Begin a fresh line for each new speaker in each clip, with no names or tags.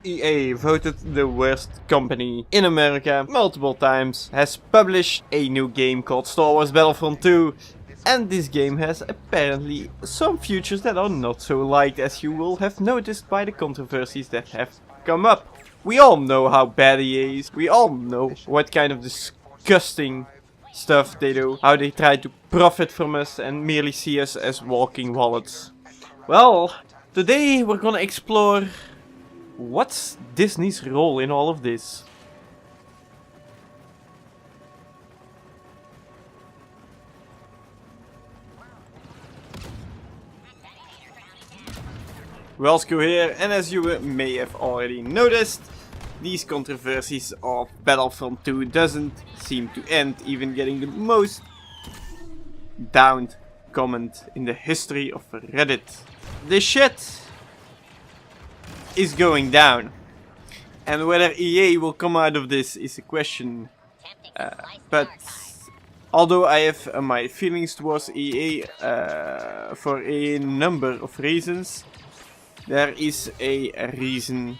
EA, voted the worst company in America multiple times, has published a new game called Star Wars Battlefront 2, and this game has apparently some features that are not so liked, as you will have noticed by the controversies that have come up. We all know how bad EA is, we all know what kind of disgusting stuff they do, how they try to profit from us and merely see us as walking wallets. Well, today we're gonna explore what's Disney's role in all of this. Whelsko here, and as you may have already noticed, these controversies of Battlefront 2 doesn't seem to end, even getting the most downed comment in the history of Reddit. This shit is going down, and whether EA will come out of this is a question, but although I have my feelings towards EA for a number of reasons, there is a reason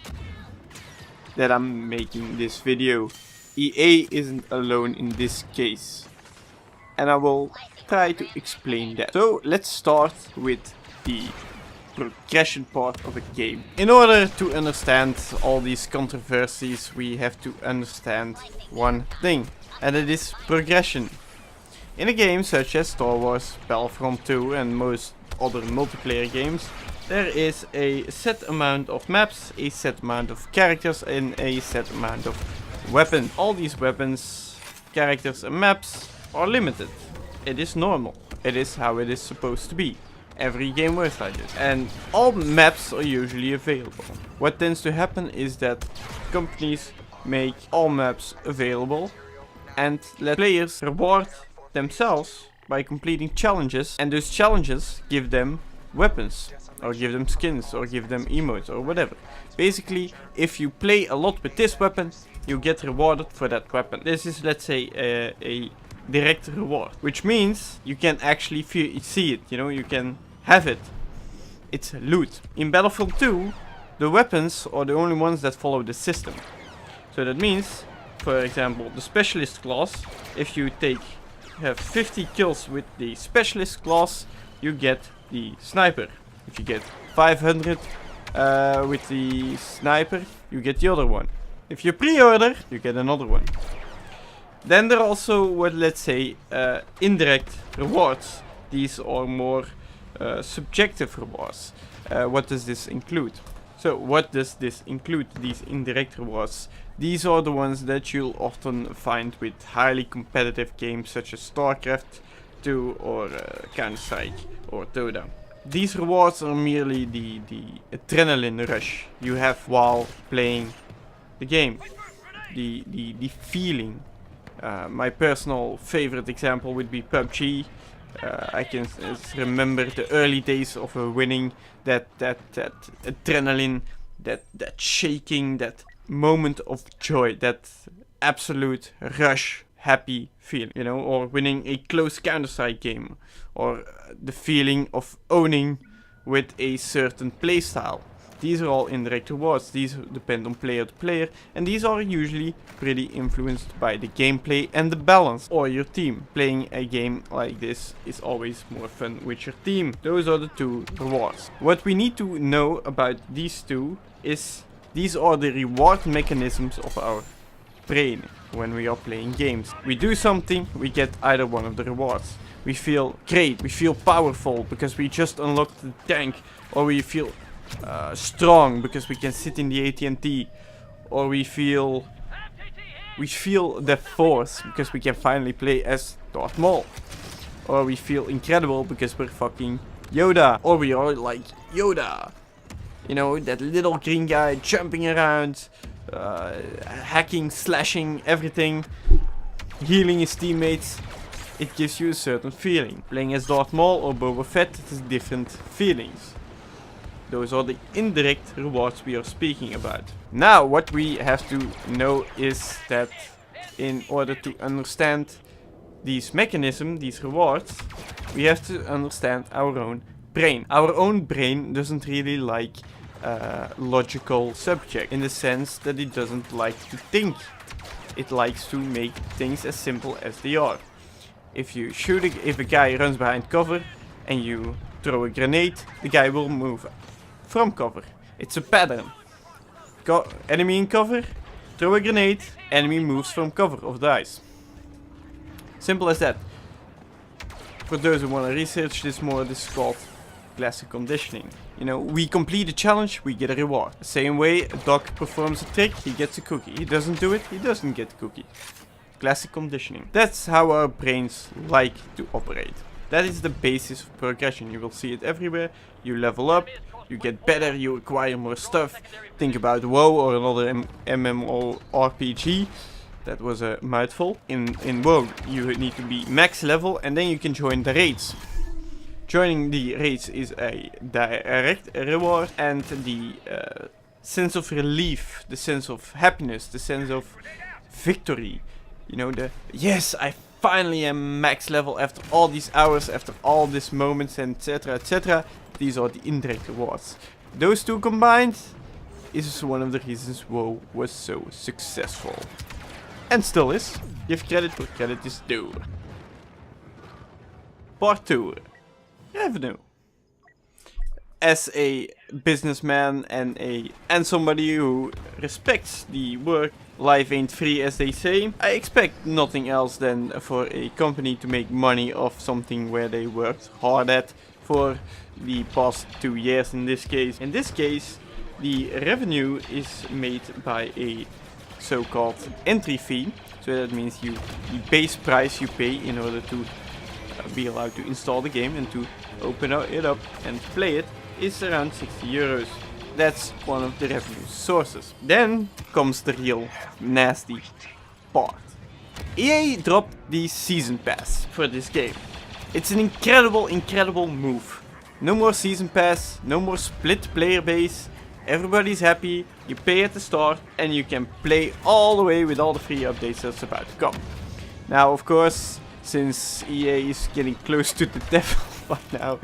that I'm making this video. EA isn't alone in this case, and I will try to explain that. So let's start with the progression part of a game. In order to understand all these controversies, we have to understand one thing, and it is progression. In a game such as Star Wars Battlefront 2 and most other multiplayer games, there is a set amount of maps, a set amount of characters, and a set amount of weapons. All these weapons, characters, and maps are limited. It is normal. It is how it is supposed to be. Every game works like this. And all maps are usually available. What tends to happen is that companies make all maps available and let players reward themselves by completing challenges, and those challenges give them weapons, or give them skins, or give them emotes, or whatever. Basically, if you play a lot with this weapon, you get rewarded for that weapon. This is, let's say, a direct reward, which means you can actually see it, you know, you can have it. It's loot. In Battlefront 2, the weapons are the only ones that follow the system. So that means, for example, the specialist class, if you have 50 kills with the specialist class, you get the sniper. If you get 500 with the sniper, you get the other one. If you pre-order, you get another one. Then there are also what, let's say, indirect rewards. These are more subjective rewards. What does this include? So what does this include, these indirect rewards? These are the ones that you'll often find with highly competitive games such as StarCraft 2 or Counter-Strike or Dota. These rewards are merely the adrenaline rush you have while playing the game. The feeling. My personal favorite example would be PUBG. I can remember the early days of winning, that adrenaline, that shaking, that moment of joy, that absolute rush, happy feeling, you know, or winning a close Counter-Strike game, or the feeling of owning with a certain playstyle. These are all indirect rewards. These depend on player to player, and these are usually pretty influenced by the gameplay and the balance or your team. Playing a game like this is always more fun with your team. Those are the two rewards. What we need to know about these two is these are the reward mechanisms of our brain when we are playing games. We do something, we get either one of the rewards. We feel great, we feel powerful because we just unlocked the tank, or we feel strong because we can sit in the AT&T, or we feel the force because we can finally play as Darth Maul, or we feel incredible because we're fucking Yoda, or we are like Yoda, you know, that little green guy jumping around, hacking, slashing everything, healing his teammates. It gives you a certain feeling. Playing as Darth Maul or Boba Fett, it has different feelings. Those are the indirect rewards we are speaking about. Now, what we have to know is that in order to understand these mechanisms, these rewards, we have to understand our own brain. Our own brain doesn't really like logical subject, in the sense that it doesn't like to think. It likes to make things as simple as they are. If you shoot if a guy runs behind cover and you throw a grenade, the guy will move from cover. It's a pattern. Enemy in cover, throw a grenade, enemy moves from cover or dies. Simple as that. For those who want to research this more, this is called classic conditioning. You know, we complete a challenge, we get a reward. The same way a dog performs a trick, he gets a cookie. He doesn't do it, he doesn't get a cookie. Classic conditioning. That's how our brains like to operate. That is the basis of progression. You will see it everywhere. You level up, you get better, you acquire more stuff. Think about WoW or another MMORPG. That was a mouthful. In WoW, you need to be max level and then you can join the raids. Joining the raids is a direct reward, and the sense of relief, the sense of happiness, the sense of victory. You know, yes, I finally am max level after all these hours, after all these moments, etc, etc. These are the indirect rewards. Those two combined is one of the reasons WoW was so successful. And still is. Give credit where credit is due. Part 2. Revenue. As a businessman and somebody who respects the work, life ain't free as they say, I expect nothing else than for a company to make money off something where they worked hard at for the past 2 years in this case. In this case, the revenue is made by a so-called entry fee. So that means the base price you pay in order to be allowed to install the game and to open it up and play it is around 60 euros. That's one of the revenue sources. Then comes the real nasty part. EA dropped the season pass for this game. It's an incredible move. No more season pass, no more split player base. Everybody's happy, you pay at the start and you can play all the way with all the free updates that's about to come. Now of course, since EA is getting close to the devil by now,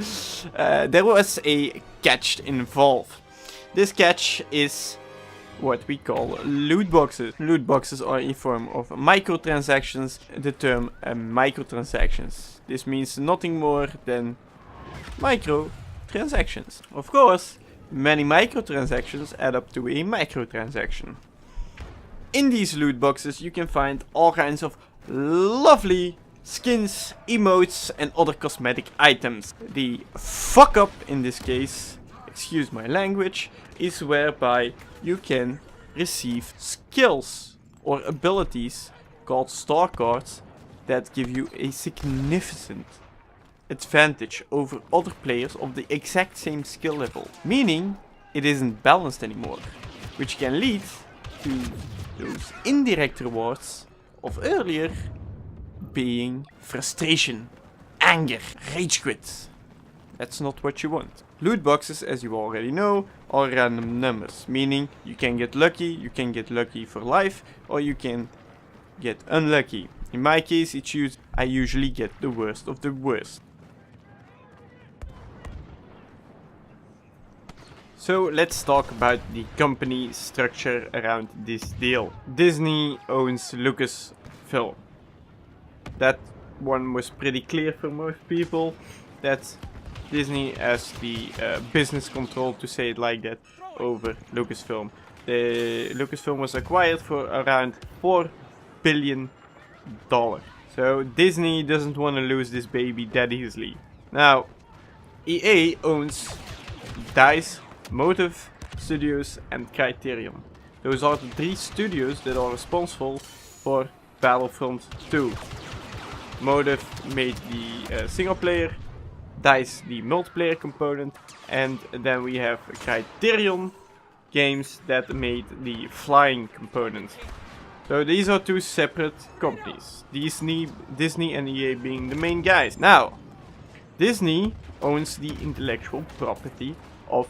there was a catch involved. This catch is what we call loot boxes. Loot boxes are a form of microtransactions. The term microtransactions. This means nothing more than microtransactions. Of course, many microtransactions add up to a microtransaction. In these loot boxes you can find all kinds of lovely skins, emotes and other cosmetic items. The fuck up in this case, excuse my language, is whereby you can receive skills or abilities called star cards that give you a significant advantage over other players of the exact same skill level. Meaning it isn't balanced anymore, which can lead to those indirect rewards of earlier being frustration, anger, rage quit. That's not what you want. Loot boxes, as you already know, are random numbers, meaning you can get lucky for life, or you can get unlucky. In my case, I usually get the worst of the worst. So let's talk about the company structure around this deal. Disney owns Lucasfilm. That one was pretty clear for most people, that Disney has the business control, to say it like that, over Lucasfilm. The Lucasfilm was acquired for around $4 billion. So Disney doesn't want to lose this baby that easily. Now, EA owns DICE, Motive Studios and Criterion. Those are the 3 studios that are responsible for Battlefront 2. Motive made the single player, DICE the multiplayer component, and then we have Criterion Games that made the flying component. So these are 2 separate companies, Disney and EA being the main guys. Now, Disney owns the intellectual property of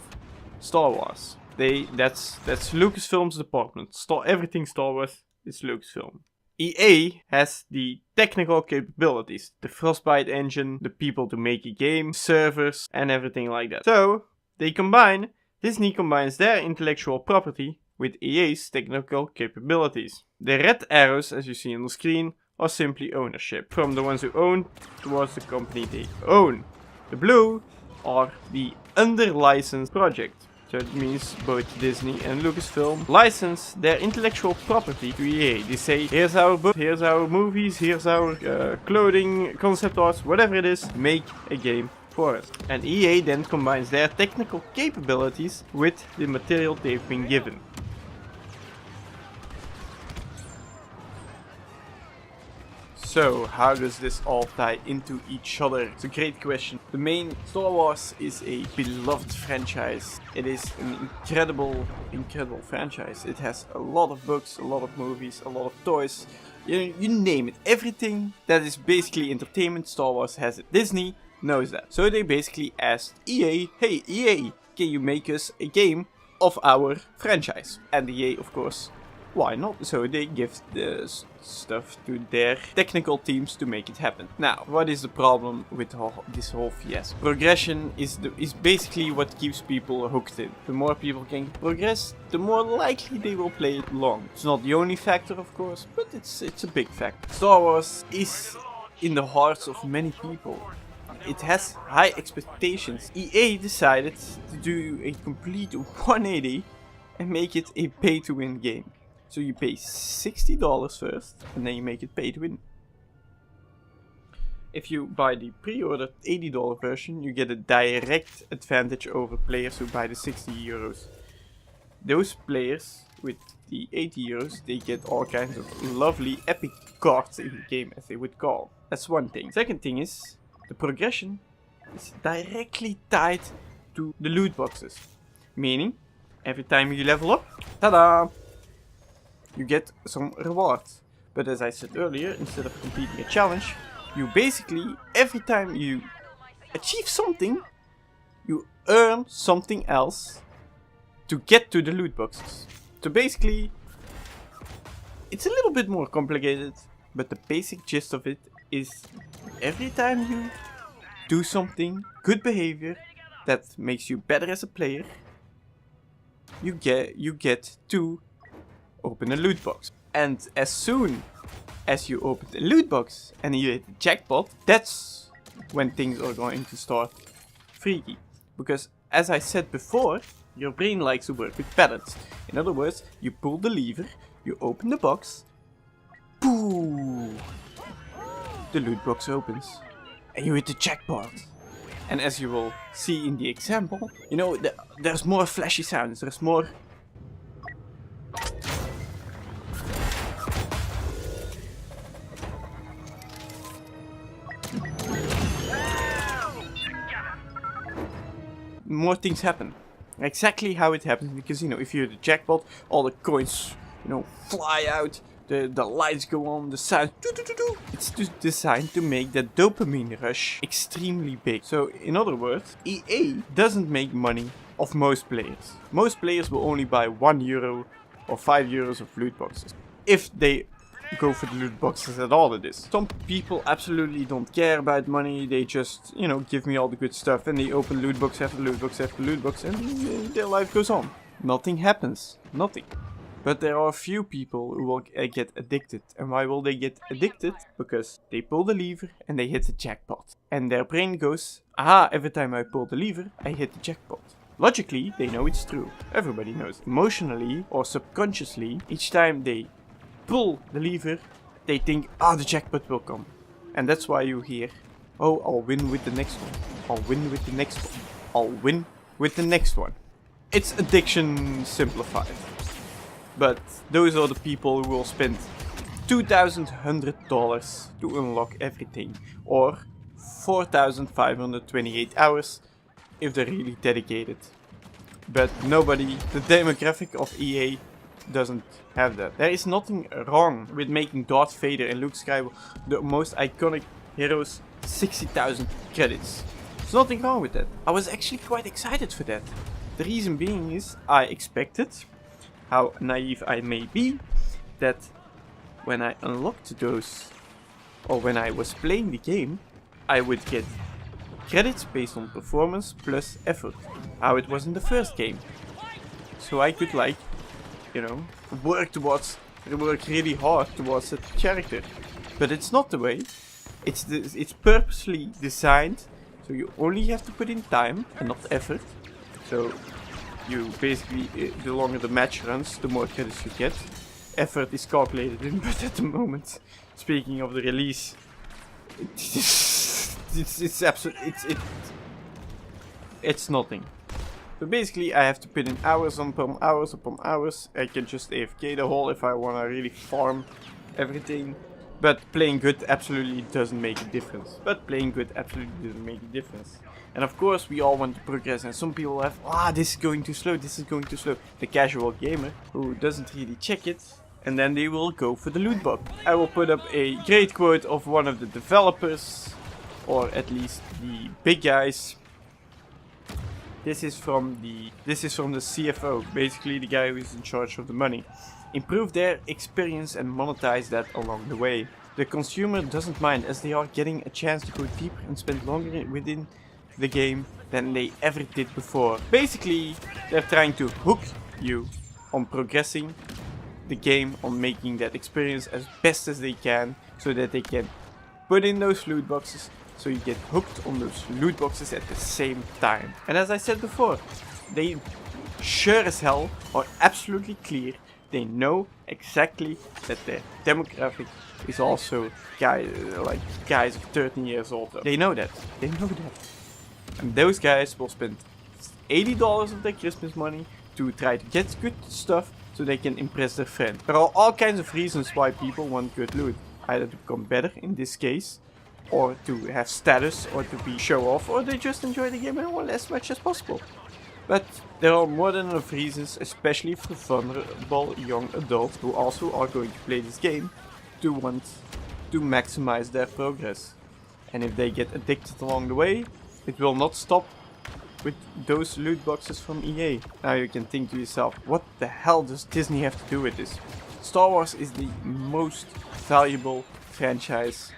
Star Wars. That's Lucasfilm's department. Everything Star Wars is Lucasfilm. EA has the technical capabilities, the Frostbite engine, the people to make a game, servers and everything like that. So they combine Disney combines their intellectual property with EA's technical capabilities. The red arrows, as you see on the screen, are simply ownership, from the ones who own towards the company they own. The blue are the under-licensed project. So it means both Disney and Lucasfilm license their intellectual property to EA. They say, here's our book, here's our movies, here's our clothing, concept arts, whatever it is, make a game for us. And EA then combines their technical capabilities with the material they've been given. So, how does this all tie into each other? It's a great question. The main Star Wars is a beloved franchise. It is an incredible franchise. It has a lot of books, a lot of movies, a lot of toys. You name it. Everything that is basically entertainment, Star Wars has it. Disney knows that. So they basically asked EA, hey EA, can you make us a game of our franchise? And EA, of course, why not? So they give the stuff to their technical teams to make it happen. Now, what is the problem with this whole fiasco? Progression is basically what keeps people hooked in. The more people can progress, the more likely they will play it long. It's not the only factor, of course, but it's a big factor. Star Wars is in the hearts of many people. It has high expectations. EA decided to do a complete 180 and make it a pay-to-win game. So you pay $60 first, and then you make it pay to win. If you buy the pre-ordered $80 version, you get a direct advantage over players who buy the €60. Those players with the €80, they get all kinds of lovely epic cards in the game, as they would call. That's one thing. Second thing is, the progression is directly tied to the loot boxes. Meaning, every time you level up, ta-da! You get some rewards. But as I said earlier, instead of completing a challenge, you basically, every time you achieve something, you earn something else to get to the loot boxes. So basically, it's a little bit more complicated, but the basic gist of it is every time you do something, good behavior, that makes you better as a player, you get to open a loot box. And as soon as you open the loot box and you hit the jackpot, that's when things are going to start freaky. Because as I said before, your brain likes to work with patterns. In other words, you pull the lever, you open the box, pooh, the loot box opens and you hit the jackpot. And as you will see in the example, you know, there's more flashy sounds, there's more things happen. Exactly how it happens, because, you know, if you hit the jackpot, all the coins, you know, fly out, the lights go on, the sound, it's just designed to make that dopamine rush extremely big. So, in other words, EA doesn't make money off most players. Most players will only buy €1 or €5 of loot boxes, if they go for the loot boxes at all. It is. Some people absolutely don't care about money. They just, you know, give me all the good stuff, and they open loot box after loot box after loot box, and their life goes on. Nothing happens. Nothing. But there are a few people who will get addicted. And why will they get addicted? Because they pull the lever and they hit the jackpot. And their brain goes, aha, every time I pull the lever, I hit the jackpot. Logically, they know it's true. Everybody knows. Emotionally or subconsciously, each time they pull the lever, they think, the jackpot will come. And that's why you hear, oh, I'll win with the next one. I'll win with the next one. I'll win with the next one. It's addiction simplified. But those are the people who will spend $2,100 to unlock everything. Or 4,528 hours if they're really dedicated. But nobody, the demographic of EA, doesn't have that. There is nothing wrong with making Darth Vader and Luke Skywalker, the most iconic heroes, 60,000 credits. There's nothing wrong with that. I was actually quite excited for that. The reason being is I expected, how naive I may be, that when I unlocked those, or when I was playing the game, I would get credits based on performance plus effort, how it was in the first game. So I could, like, you know, work really hard towards a character. But it's not the way. It's purposely designed so you only have to put in time and not effort. So you basically, the longer the match runs, the more credits you get. Effort is calculated in, but at the moment, speaking of the release, it's nothing. So basically I have to put in hours upon hours upon hours. I can just AFK the whole if I wanna really farm everything. But playing good absolutely doesn't make a difference. And of course we all want to progress, and some people have, this is going too slow, this is going too slow. The casual gamer who doesn't really check it, and then they will go for the loot box. I will put up a great quote of one of the developers, or at least the big guys. This is from the CFO, basically the guy who is in charge of the money. Improve their experience and monetize that along the way. The consumer doesn't mind, as they are getting a chance to go deeper and spend longer within the game than they ever did before. Basically, they're trying to hook you on progressing the game, on making that experience as best as they can, so that they can put in those loot boxes, so you get hooked on those loot boxes at the same time. And as I said before, they sure as hell are absolutely clear. They know exactly that their demographic is also guys of 13 years old. They know that. And those guys will spend $80 of their Christmas money to try to get good stuff so they can impress their friends. There are all kinds of reasons why people want good loot. Either to become better in this case, or to have status, or to be show off, or they just enjoy the game as much as possible. But there are more than enough reasons, especially for vulnerable young adults who also are going to play this game, to want to maximize their progress. And if they get addicted along the way, it will not stop with those loot boxes from EA. Now you can think to yourself, what the hell does Disney have to do with this? Star Wars is the most valuable franchise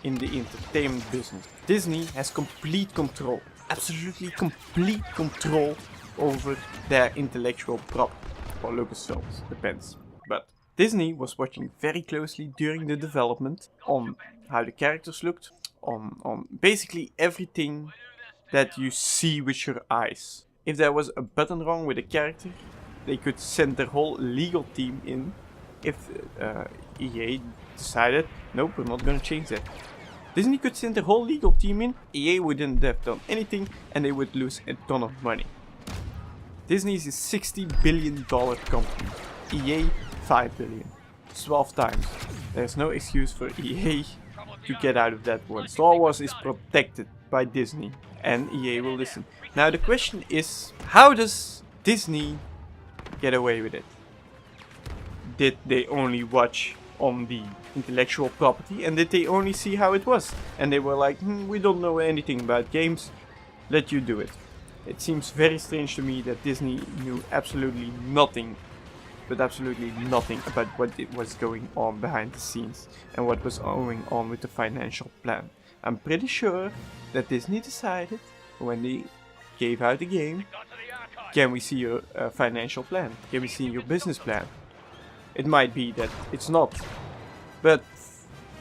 in the entertainment business. Disney has complete control, absolutely complete control over their intellectual property, or Lucasfilms, depends. But Disney was watching very closely during the development on how the characters looked, on basically everything that you see with your eyes. If there was a button wrong with a character, they could send their whole legal team in. If EA decided, nope, we're not gonna change that. Disney could send their whole legal team in, EA wouldn't have done anything, and they would lose a ton of money. Disney is a $60 billion company, EA 5 billion, 12 times. There's no excuse for EA to get out of that one. Star Wars is protected by Disney, and EA will listen. Now the question is, how does Disney get away with it? Did they only watch on the intellectual property, and did they only see how it was? And they were like, we don't know anything about games, let you do it. It seems very strange to me that Disney knew absolutely nothing, but absolutely nothing about what it was going on behind the scenes and what was going on with the financial plan. I'm pretty sure that Disney decided when they gave out the game, can we see your financial plan? Can we see your business plan? It might be that it's not. But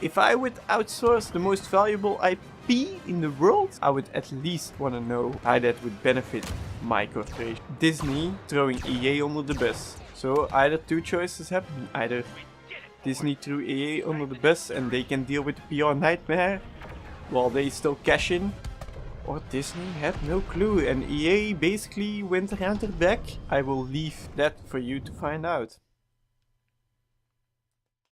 if I would outsource the most valuable IP in the world, I would at least want to know how that would benefit my corporation. Disney throwing EA under the bus. So either two choices happen. Either Disney threw EA under the bus and they can deal with the PR nightmare while they still cash in. Or Disney had no clue and EA basically went around their back. I will leave that for you to find out.